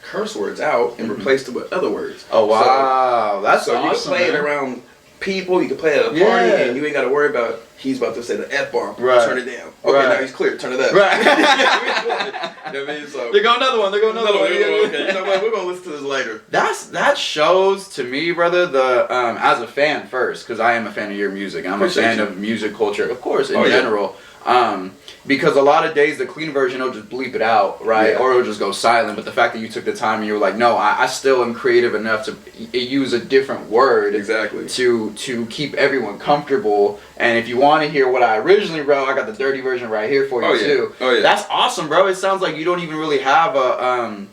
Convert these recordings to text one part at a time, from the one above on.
curse words out and replaced it with other words. Oh wow, that's so awesome. You can play it around people. You can play it at a party, and you ain't got to worry about he's about to say the F bomb. Right. Turn it down. Okay, now he's clear. Turn it up. Right. You know what I mean? So There go another one. There go another one. Okay, you know what? We're gonna listen to this later. That shows to me, brother, the as a fan first, because I am a fan of your music. I'm a fan of music culture, of course, in general. Because a lot of days the clean version will just bleep it out, right? Or it'll just go silent. But the fact that you took the time and you were like, no, I still am creative enough to use a different word to keep everyone comfortable. And if you want to hear what I originally wrote, I got the dirty version right here for you too. Oh yeah. That's awesome, bro. It sounds like you don't even really have a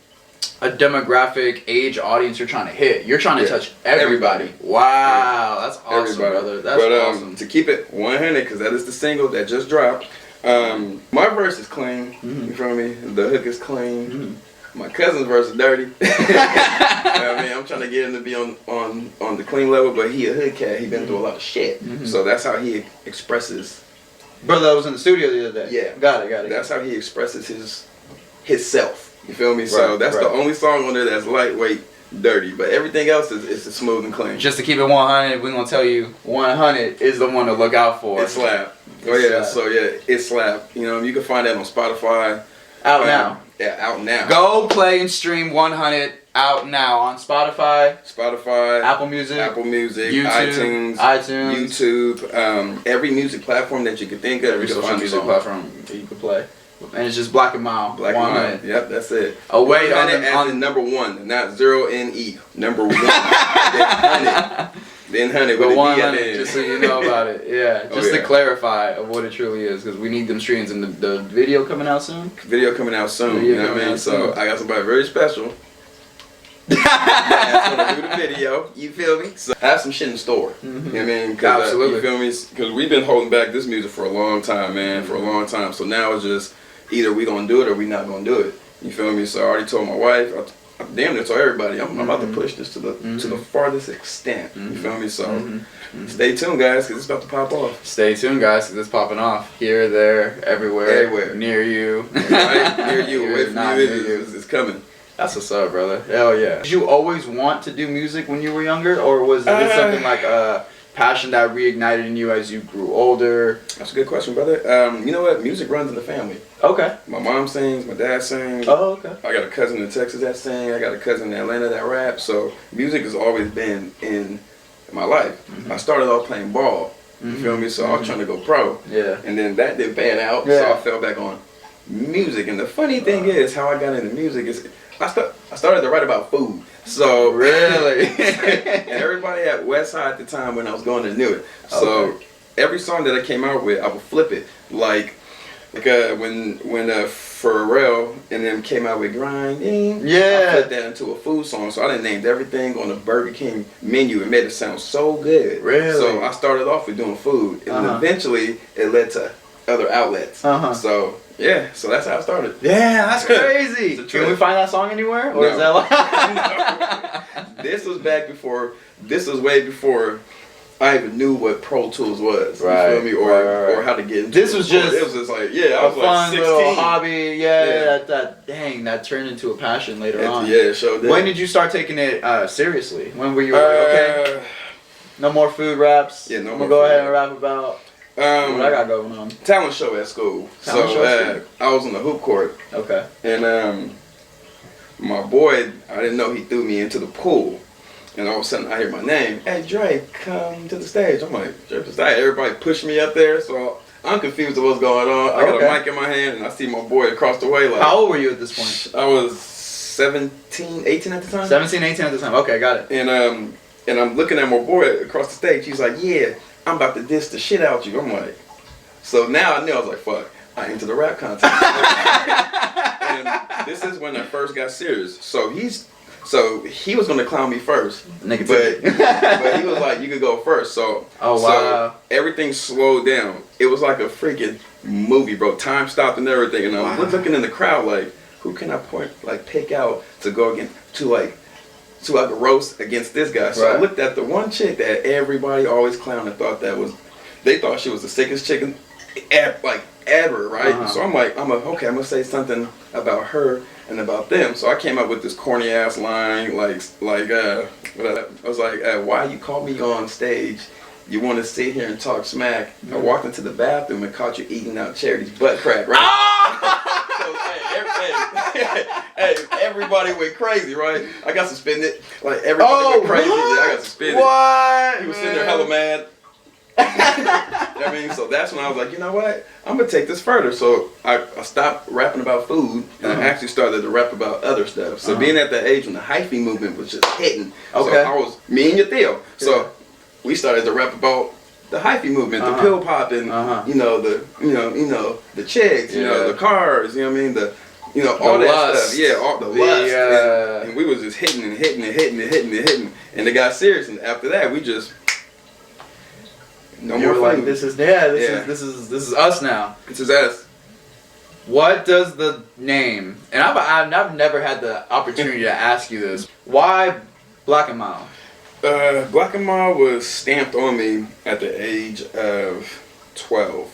demographic age audience you're trying to hit. You're trying to touch everybody. Wow, that's awesome, brother. That's awesome. To keep it 100, because that is the single that just dropped. My verse is clean. You feel me? The hook is clean. My cousin's verse is dirty. I mean, I'm trying to get him to be on the clean level, but he a hood cat. He been through a lot of shit. So that's how he expresses. Brother, I was in the studio the other day. Yeah, got it. That's how he expresses his self. You feel me? So that's the only song on there that's lightweight, dirty. But everything else is smooth and clean. Just to keep it 100, we're gonna tell you 100 is the one to look out for. It slap. Oh yeah, so yeah, it slap. You know, you can find that on Spotify. Out now. Yeah, out now. Go play and stream 100 out now on Spotify, Apple Music, YouTube, iTunes, YouTube, every music platform that you could think of. Every social music platform that you could play. And it's just Black and Mild. Black and Mild. Yep, that's it. Oh wait, on the number one, not 0NE. Number one. Then 100 with 100, just so you know about it. Yeah, just to clarify of what it truly is, because we need them streams. And the video coming out soon? Video coming out soon, you know what I mean? So I got somebody very special that's gonna do the video, you feel me? So I have some shit in store, you know what I mean? Absolutely. You feel me? Because we've been holding back this music for a long time, man, for a long time. So now it's just either we gonna do it or we not gonna do it, you feel me? So I already told my wife, I damn near told everybody, I'm about to push this to the farthest extent, you feel me? So stay tuned, guys, because it's about to pop off. Stay tuned, guys, because it's popping off. Here, there, everywhere. Near you. Right? Near you, away from you, it's coming. That's what's up, brother. Hell yeah. Did you always want to do music when you were younger, or was it something like a passion that reignited in you as you grew older? That's a good question, brother. You know what? Music runs in the family. Okay. My mom sings, my dad sings. Oh, okay. I got a cousin in Texas that sings. I got a cousin in Atlanta that raps. So music has always been in my life. I started off playing ball. You feel me? So I was trying to go pro. Yeah. And then that didn't pan out. So I fell back on music. And the funny thing is, how I got into music is I started to write about food. So really, and everybody at West High at the time when I was going to knew it. So every song that I came out with, I would flip it. Like when Pharrell and them came out with Grinding, I put that into a food song. So I done named everything on the Burger King menu and made it sound so good. Really? So I started off with doing food, and eventually it led to other outlets. So yeah, so that's how I started. Yeah, that's crazy. Can we find that song anywhere? Or is that like This was way before I even knew what Pro Tools was. Right. You feel me? Or how to get into this. It was just like, I was fun 16. little hobby. That turned into a passion later on. Yeah, sure did. When did you start taking it seriously? When were you okay? No more food raps. Yeah, no more. We'll go ahead and rap about what I got going on. Talent show at school. I was on the hoop court. Okay. And my boy, I didn't know he threw me into the pool. And all of a sudden I hear my name. Hey Dre, come to the stage. I'm like, Dre, everybody pushed me up there, so I'm confused with what's going on. I got a mic in my hand and I see my boy across the way. Like, how old were you at this point? I was 17, 18 at the time. 17, 18 at the time. Okay, got it. And I'm looking at my boy across the stage. He's like, yeah, I'm about to diss the shit out you. I'm like, so now I knew. I was like, fuck, I into the rap contest. And this is when I first got serious. So he was gonna clown me first, but he was like, you could go first. So so everything slowed down. It was like a freaking movie, bro. Time stopped and everything. And I'm looking in the crowd like, who can I pick out to go against to a roast against this guy? So I looked at the one chick that everybody always clowned and they thought she was the sickest chick ever, right? So I'm gonna say something about her and about them. So I came up with this corny ass line, I was like, why you call me on stage? You want to sit here and talk smack? I walked into the bathroom and caught you eating out Charity's butt crack, right? Hey, everybody went crazy, right? I got suspended. Like everybody went crazy. Yeah, I got suspended. What? He was sitting there hella mad. I mean, so that's when I was like, you know what? I'm gonna take this further. So I stopped rapping about food and I actually started to rap about other stuff. So being at that age when the hyphy movement was just hitting, so I was me and your Theo. So we started to rap about the hyphy movement, the pill popping, you know, the chicks, you know, the cars, you know what I mean, all that lust. stuff, yeah, all the lust, and we was just hitting and hitting and hitting and hitting and hitting, and it got serious. And after that, we just no more. Like, this is us now. This is us. What does the name? And I've never had the opportunity to ask you this. Why Black and Mild? Black and Mild was stamped on me at the age of 12.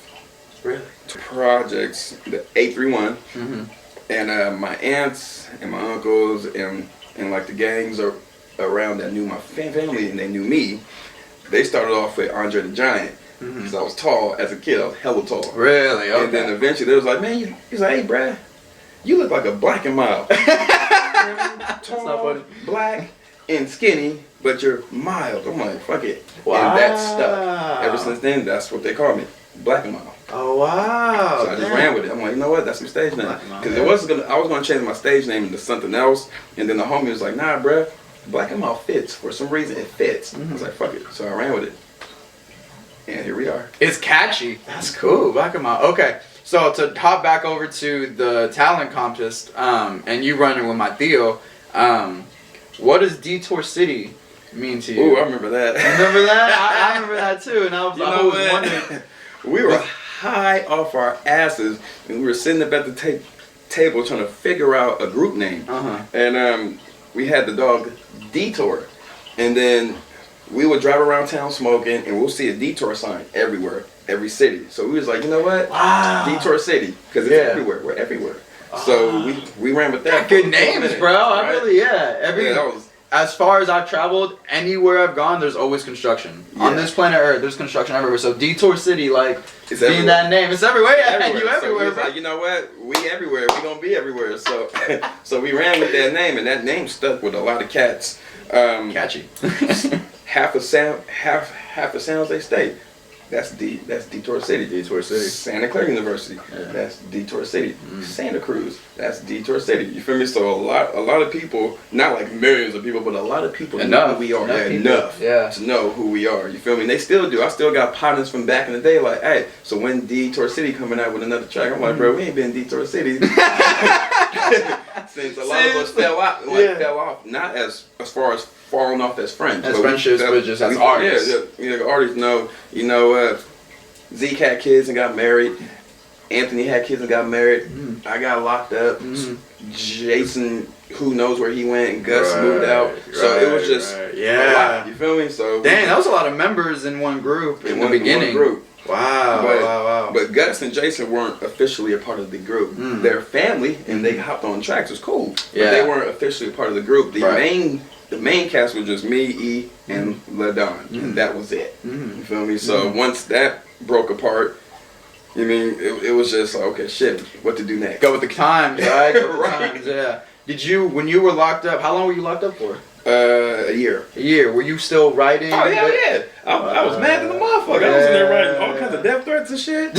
Really? Projects, the 831, and my aunts and my uncles and like the gangs around that knew my family and they knew me. They started off with Andre the Giant because I was tall as a kid. I was hella tall. Really? Okay. And then eventually they was like, man, he's like, hey, Brad, you look like a Black and Mild. Tall, black, and skinny, but you're mild. I'm like, fuck it. Wow. And that stuck. Ever since then, that's what they call me, Black and Mild. Oh wow! So I just ran with it. I'm like, you know what? That's my stage name. Because I was gonna change my stage name into something else. And then the homie was like, nah, bruh, Black and Mild fits. For some reason, it fits. I was like, fuck it. So I ran with it. And here we are. It's catchy. That's cool. Black and Mild. Okay. So to hop back over to the talent contest, and you running with my Theo, what does Detour City mean to you? Ooh, I remember that. Remember that? I remember that too. And I was wondering. We were high off our asses, and we were sitting up at the table trying to figure out a group name. And we had the dog Detour, and then we would drive around town smoking, and we'll see a Detour sign everywhere, every city. So we was like, you know what? Wow. Detour City, because it's everywhere. We're everywhere. So we ran with that. Good names, bro. Right? I really, as far as I've traveled, anywhere I've gone, there's always construction. On this planet Earth, there's construction everywhere. So Detour City, like, it's being that name, it's everywhere. You everywhere, bro. Like, you know what? We everywhere. We gonna be everywhere. So, so we ran with that name, and that name stuck with a lot of cats. Catchy. half the sounds they state. That's Detour City. Detour City. Santa Clara University. That's Detour City. Santa Cruz. That's Detour City. You feel me? So a lot of people, not like millions of people, but a lot of people know who we are. Enough to know who we are. You feel me? And they still do. I still got partners from back in the day like, hey, so when Detour City coming out with another track, I'm like, bro, we ain't been Detour City. Since a lot of us fell off, not as far as falling off as friends. As friendships, but just as artists. Artists know, Zeke had kids and got married. Anthony had kids and got married. I got locked up. Jason, who knows where he went, and Gus moved out. So it was just a lot, you feel me? So dang, that was a lot of members in one group in the beginning. One group. Wow. But Gus and Jason weren't officially a part of the group. They're family, and they hopped on tracks. It was cool. But they weren't officially a part of the group. The main cast was just me, E, and LaDon, and that was it. You feel me? So once that broke apart, you mean it was just like, okay, shit, what to do next? Go with the times, right? Times, yeah. Did you, when you were locked up, how long were you locked up for? A year. A year. Were you still writing? Oh, yeah. I was mad at the motherfucker. I was in there writing all kinds of death threats and shit.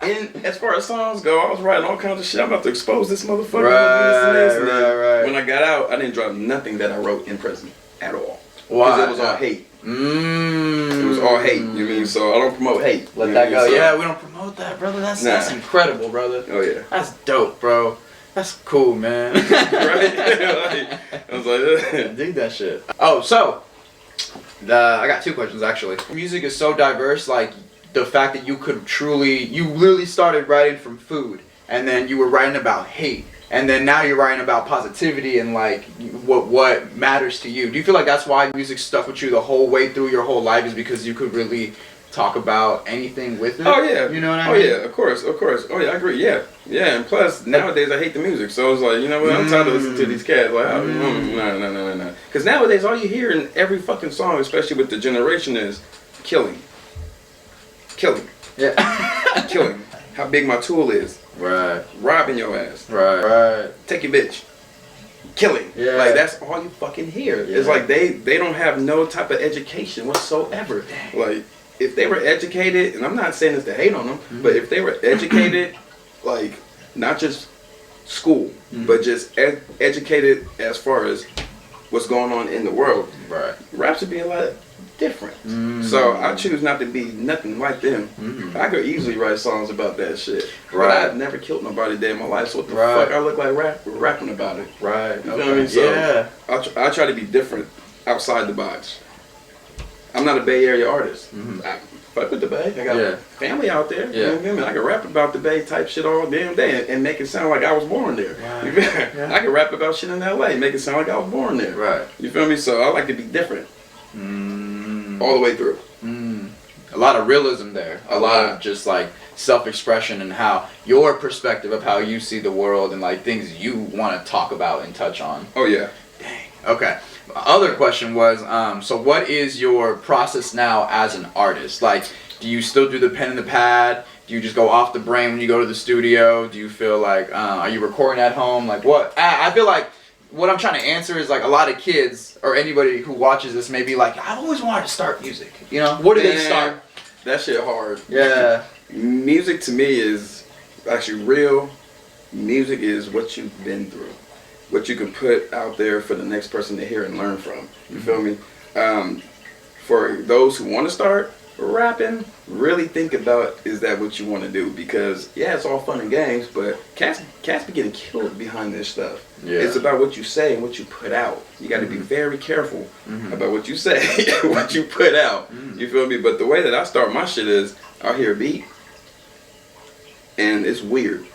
And as far as songs go, I was writing all kinds of shit. I'm about to expose this motherfucker. Right. When I got out, I didn't drop nothing that I wrote in prison at all. Why? Because it was all hate. It was all hate. You mean? So I don't promote hate. Let that go. So, yeah, we don't promote that, brother. That's incredible, brother. Oh yeah. That's dope, bro. That's cool, man. Right? I was like, I dig that shit. Oh, so I got two questions actually. Music is so diverse, like the fact that you literally started writing from food, and then you were writing about hate, and then now you're writing about positivity and like what matters to you. Do you feel like that's why music stuck with you the whole way through your whole life, is because you could really talk about anything with it. Oh yeah, you know what I mean? Oh yeah, of course. Oh yeah, I agree. Yeah, and plus nowadays I hate the music, so it's like, you know what, I'm tired of listening to these cats. Like, no. Because nowadays all you hear in every fucking song, especially with the generation, is killing. Yeah. Killing. How big my tool is. Right. Robbing your ass. Right. Take your bitch. Killing. Yeah. Like, that's all you fucking hear. Yeah. It's like they don't have no type of education whatsoever. Dang. Like, if they were educated, and I'm not saying this to hate on them, but if they were educated, like, not just school, but just educated as far as what's going on in the world, Right. raps would be a lot different. So I choose not to be nothing like them. I could easily write songs about that shit. Right. But I've never killed nobody a day in my life, so what the fuck I look like rapping about it? Right. You know what I mean? So I try to be different outside the box. I'm not a Bay Area artist. I fuck with the Bay. I got family out there. You know what I mean? I can rap about the Bay type shit all damn day and make it sound like I was born there. Right. I can rap about shit in LA, make it sound like I was born there. Right. You feel me? So I like to be different. All the way through. A lot of realism there. A lot of just like self-expression and how your perspective of how you see the world and like things you want to talk about and touch on. Oh yeah. Dang. Okay. My other question was, so what is your process now as an artist? Like, do you still do the pen and the pad? Do you just go off the brain when you go to the studio? Do you feel like, are you recording at home? Like what? I feel like what I'm trying to answer is like a lot of kids or anybody who watches this may be like, I've always wanted to start music. You know, where do they start? That shit hard. Yeah. Music to me is actually real. Music is what you've been through, what you can put out there for the next person to hear and learn from. You feel me? For those who want to start rapping, really think about, is that what you want to do? Because yeah, it's all fun and games, but cats be getting killed behind this stuff. Yeah. It's about what you say and what you put out. You got to be very careful about what you say, what you put out. You feel me? But the way that I start my shit is, I'll hear a beat, and it's weird.